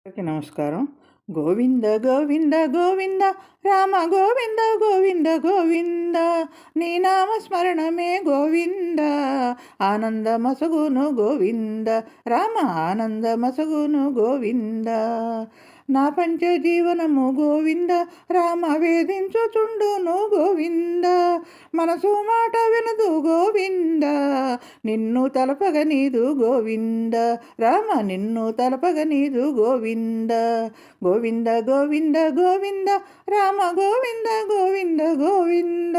అందరికీ నమస్కారం. గోవింద గోవింద గోవింద రామ గోవింద గోవింద గోవింద నీ నామస్మరణమే గోవింద ఆనందమసగును గోవింద రామ ఆనందమసగును గోవింద నా పంచజీవనము గోవింద రామ వేధించుచుండును గోవింద మనసు మాట వినదు గోవింద నిన్ను తలపగనీదు గోవింద రామ నిన్ను తలపగనీదు గోవింద గోవింద గోవింద గోవింద రామ గోవింద గోవింద గోవింద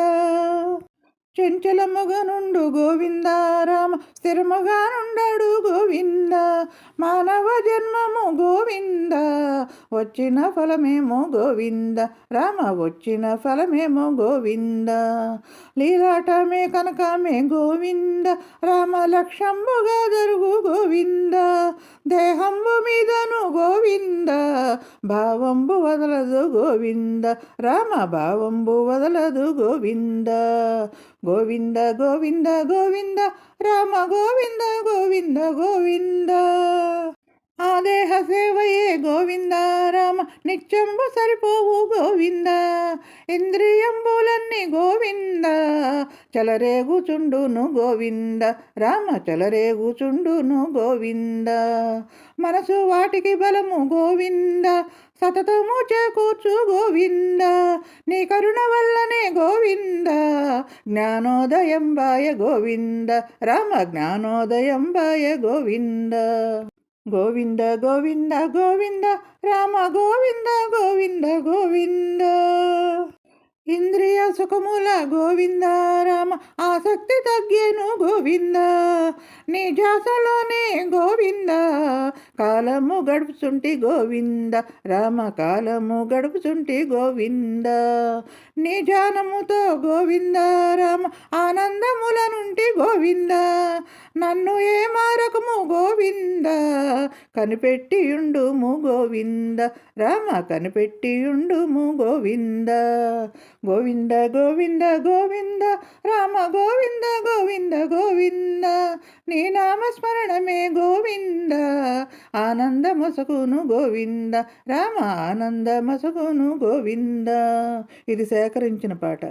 చంచలముగనుండు గోవింద రామ స్థిరముగానుండడు గోవింద మానవ జన్మము గోవింద వచ్చిన ఫలమేమో గోవింద రామ వచ్చిన ఫలమేమో గోవింద లీలాటమే కనకమే గోవింద రామ లక్ష్యంబుగా జరుగు గోవింద దేహంబు మీదను గోవింద భావంబు వదలదు గోవింద రామ భావంబు వదలదు గోవింద గోవింద గోవింద గోవింద రామ గోవింద గోవింద గోవింద ఆ దేహ సేవయే గోవింద రామ నిత్యంబు సరిపోవు గోవింద ఇంద్రియంబులన్నీ గోవింద చలరేగుచుండును గోవింద రామ చలరేగుచుండును గోవింద మనసు వాటికి బలము గోవింద సతతము చేకూర్చు గోవింద నీ కరుణ వల్లనే గోవింద జ్ఞానోదయం బాయ గోవింద రామ జ్ఞానోదయం బాయ గోవింద గోవింద గోవింద గోవింద రామ గోవింద గోవింద గోవింద ఇంద్రియ సుఖముల గోవింద రామ ఆసక్తి తగ్గేను గోవింద నీ జాసలోనే గోవింద కాలము గడుపుచుంటి గోవింద రామ కాలము గడుపుచుంటి గోవింద నీ జానముతో గోవింద రామ ఆనందముల నుండి గోవింద నన్ను ఏ మారకము గోవింద కనిపెట్టియుండుము గోవింద రామ కనిపెట్టియుండుము గోవింద గోవింద గోవింద గోవింద రామ గోవింద గోవింద గోవింద నీ నామస్మరణమే గోవింద ఆనందమసగును గోవింద రామ ఆనందమసగును గోవింద. ఇది సేకరించిన పాట.